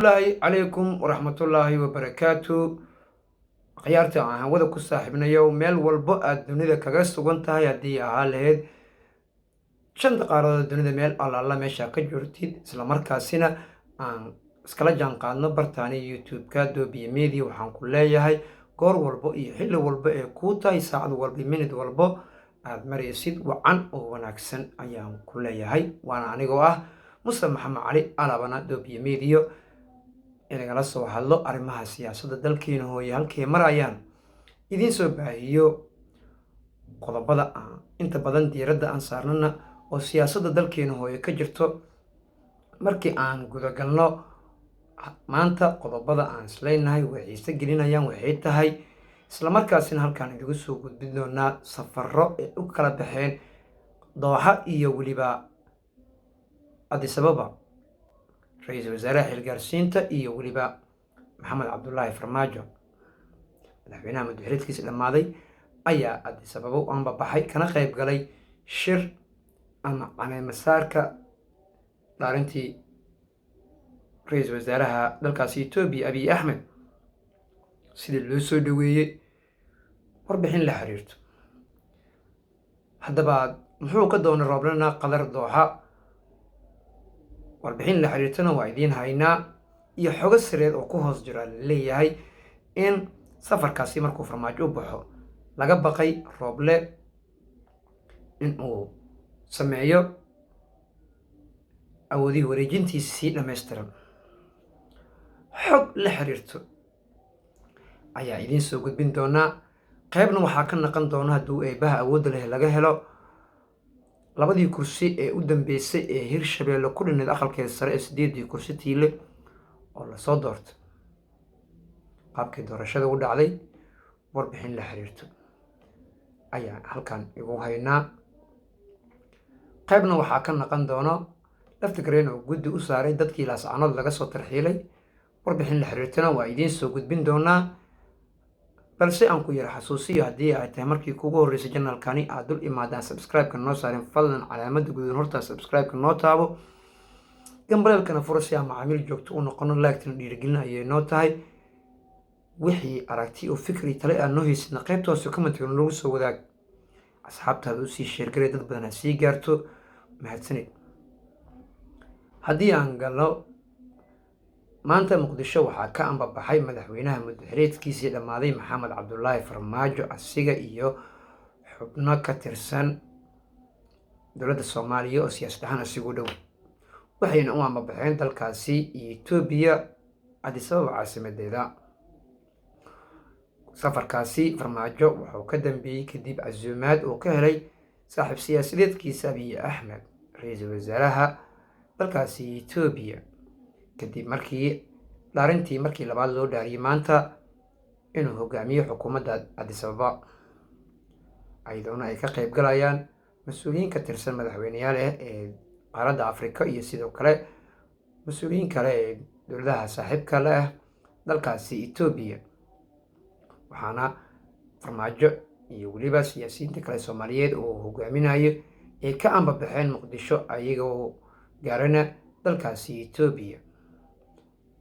Asalaamu calaykum waraxmatullaahi wabarakaatu. Ciyaarta aan hawada ku saaxiibnayo meel walbo aad dunida kaga sugan tahay haddii ahaa lahayd shanta qaaradood dunida meel alla meesha ka jirtid isla markaasina aan iskala jaan qaadno bartaani youtube-ka Doobiye Media. waxaan ku leeyahay goor walbo iyo xilli walbo ee kuu tahay saacad walba minid walbo aad maraysid wacan oo wanaagsan ayaan ku leeyahay. waana anigoo ah Muse Maxamed Cali alabana Doobiye Media inagala soo hadlo arrimaha siyaasadda dalkeena hooye halkee marayaan idiin soo baahiyo qodobada aan inta badan diiradda aan saarnana oo siyaasadda dalkeena hooye ka jirto. markii aan gudagalno maanta qodobada aan isleenahay way xiise gelinayaan waxay tahay isla markaasina halkaan idigu soo gudbin doonaa safarro ay u kala baxeen Dooxa iyo weliba Addis Ababa ra-iisul wasaaraha xilgaarsiinta iyo weliba maxamed cabdulaahi farmaajo madaxweynaha madaxweynkiisa dhammaaday ayaa Addis Ababa u anbabaxay kana qayb galay shir ama caleemasaarka dhaarintii ra-iisul wasaaraha dalkaasi Itoobiya Abiy Ahmed. sidii loo soo dhaweeyey warbixin la xiriirto haddaba muxuu ka doonay rooblana qadar Dooxa. warbixin la xiriirtana waa idiin haynaa iyo xogo sireed oo ku hoos jira laleeyahay in safarkaasi markuu farmaajo u baxo laga baqay Rooble in uu sameeyo awoodihii wareejintiisa sii dhammaystiran. xog la xiriirto ayaa idiin soo gudbin doonaa. qaybna waxaa ka naqan doona hadduu eebaha awoodda leh laga helo labadii kursi ee u dambeysay ee Hirshabeelle ku dhinayd aqalkeeda sare ee 8 kursi tiile oo lasoo doortay qaabkii doorashada u dhacday. warbixin la xiriirto ayaa halkan igu haynaa. qaybna waxaa ka naqan doono laftigreen oo guddi u saaray dadkii laascanood laga soo tarxiilay. warbixin la xiriirtana waa idiin soo gudbin doonaa, balse aan ku yara xasuusiyo haddii ay tahay markii kugu horreysay janaalkani aad dul imaadaan subscribe-ka noo saarin fadlan calaamadda gududan hortaa subscribe-ka noo taabo gambaleelkana furo si aan macaamiil joogto u noqono. laagtana dhiirigelin ayay noo tahay. wixii aragti oo fikri tale aan noo haysidna qaybta hoose commentiga nagu soo wadaag, asxaabtaada usii sheergaray dad badan ha sii gaarto. mahadsanid. haddii aan galno maanta muqdisho waxaa ka anbabaxay madaxweynaha madaxweynkiisii dhammaaday maxamed cabdulaahi farmaajo asiga iyo xubno ka tirsan dowladda Soomaaliya oo siyaasad ahaan isugu dhow. waxayna u anbabaxeen dalkaasi Itoobiya Addis Ababa caasimadeeda. safarkaasi farmaajo wuxuu ka dambeeyey kadib casuumaad uu ka helay saaxiib siyaasadeedkiisa Abiy Ahmed ra-iisul wasaaraha dalkaasi Itoobiya kadib markii dhaarintii markii labaad loo dhaariyey maanta inuu hogaamiyo xukuumadda Addis Ababa, ayadoona ay ka qayb galayaan mas-uuliyiin ka tirsan madaxweyneyaal ee qaaradda Afrika iyo sidoo kale mas-uuliyiin kale ee dowladaha saaxiibka la ah dalkaasi Itoobiya. waxaana farmaajo iyo weliba siyaasiyiinta kale Soomaaliyeed oo hogaaminayo ay ka anbabaxeen muqdisho ayagoo gaarana dalkaasi Itoobiya,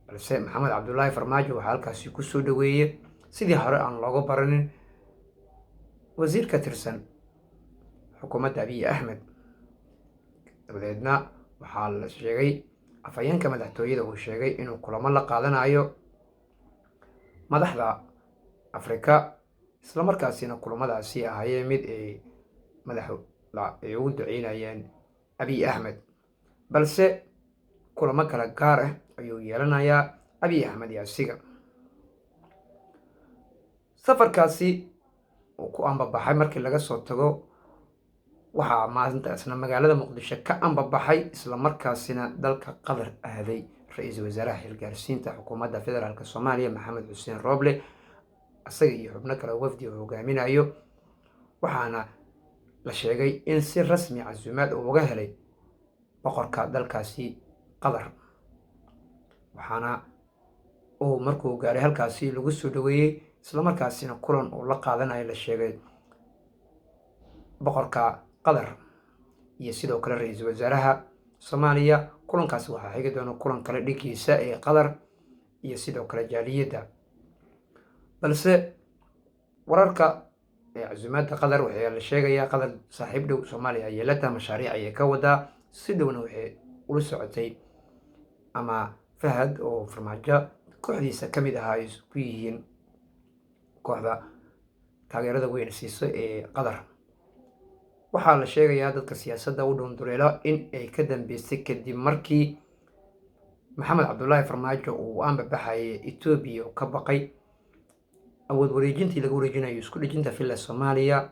balse maxamed cabdulaahi farmaajo waxaa halkaasi ku soo dhaweeyey sidii hore aan looga baranin wasiir ka tirsan xukuumadda Abiy Ahmed. dabadeedna waxaa la sheegay afhayeenka madaxtooyada uu sheegay inuu kulamo la qaadanayo madaxda Afrika, isla markaasina kulamadaasi ahaayeen mid ay madaxda ay ugu duceynayeen Abiy Ahmed, balse kulamo kale gaar ah ayuu yeelanayaa Abiy Ahmed iyo asiga. safarkaasi uu ku anbabaxay markii laga soo tago waxaa maalintaasna magaalada muqdisho ka anbabaxay isla markaasina dalka qatar aaday ra-iisul wasaaraha xilgaarsiinta xukuumadda federaalk Soomaaliya maxamed xuseen Rooble asaga iyo xubno kale wafdi uu hogaaminayo. waxaana la sheegay in si rasmi casuumaad uu uga helay boqorka dalkaasi qatar, waxaana uu markuu gaaray halkaasi lagu soo dhaweeyey isla markaasina kulan uu la qaadanayo la sheegay boqorka qatar iyo sidoo kale ra-iisul wasaaraha Soomaaliya. kulankaasi waxaa xigi doona kulan kale dhigiisa ee qatar iyo sidoo kale jaaliyadda. balse wararka casuumaadda qatar waxaa la sheegayaa qatar saaxiib dhow soomaaliya ayay la tahay, mashaariic ayay ka wadaa, si dhowna waxay ula socotay ama fahad oo farmaajo kooxdiisa ka mid ahaa ay ku yihiin kooxda taageerada weyn siiso ee qatar. waxaa la sheegayaa dadka siyaasadda u dhunduleelo in ay ka dambeysay kadib markii maxamed cabdulaahi farmaajo uu aanbabaxayay etoobiya oo ka baqay awood wareejintii laga wareejinayo isku dhejinta villa soomaaliya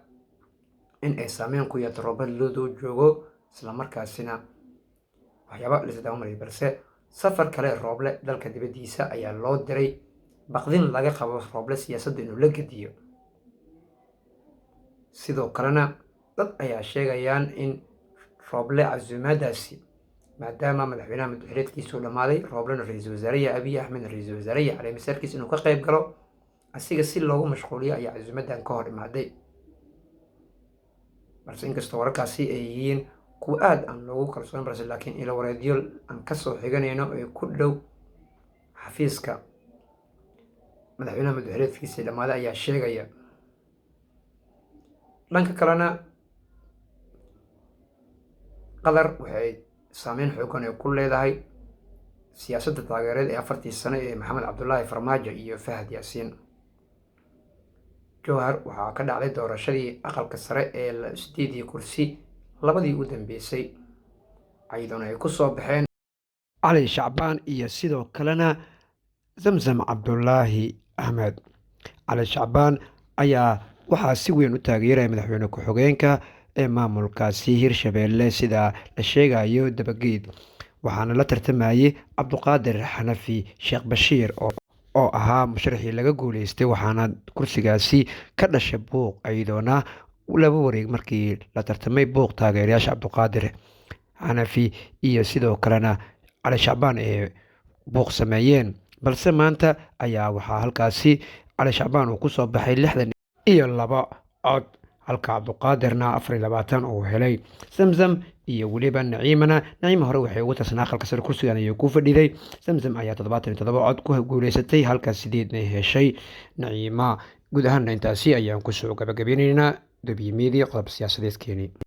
in ay saameyn ku yeelato roobad loo joogo, islamarkaasina waxyaaba laisdaba mariyay. balse safar kale rooble dalka dibaddiisa ayaa loo diray baqdin laga qabo rooble siyaasadda inuu la gediyo. sidoo kalena dad ayaa sheegayaan in rooble casuumaadaasi, maadaama madaxweynaha madaxweyneedkiisu dhammaaday, rooblena ra-iisul wasaaraha abiy axmedna ra-iisul wasaaraha cali masaarkiis inuu ka qayb galo asiga si loogu mashquuliyo ayaa casuumadan ka hor imaaday. balse inkastoo wararkaasi ay yihiin kuwa aada aan loogu kalsoon, balse laakiin ilo wareedyo aan kasoo xiganayno ee ku dhow xafiiska madaxweynaha madaxweyneedkiisii dhammaaday ayaa sheegaya. dhanka kalena qatar waxay saameyn xoogan ay ku leedahay siyaasadda taageereed ee 4 sano ee maxamed cabdulaahi farmaajo iyo fahad yaasiin. jowhar waxaa ka dhacday doorashadii aqalka sare ee 8 kursi labadii u dambeysay, iyadoona ay ku soo baxeen cali shacbaan iyo sidoo kalena zamzam cabdulaahi axmed. cali shacbaan ayaa waxaa si weyn u taageeraya madaxweyne ku-xigeenka ee maamulkaasi hirshabeelle sida la sheegayo dabageed, waxaana la tartamayay cabduqaadir xanafi sheekh bashiir oo ahaa musharaxii laga guuleystay, waxaana kursigaasi ka dhashay buuq, iyadoona laba wareeg markii la tartamay buuq taageerayaasha cabduqaadir xanafi iyo sidoo kalena cali shacbaan ee buuq sameeyeen. balse maanta ayaa waxaa halkaasi cali shacbaan uu kusoo baxay 62 cod, halka cabduqaadirna 24 uu helay. zamzam iyo weliba naciima hore waxay ugu tarsanaa aqalka sare, kursigan ayay ku fadhiday. zamzam ayaa 77 cod ku guuleysatay, halka 8 heshay naciima. guud ahaanna intaasi ayaan kusoo gabagabeynaynaa Dabiye Media qodob siyaasadeedkeeni.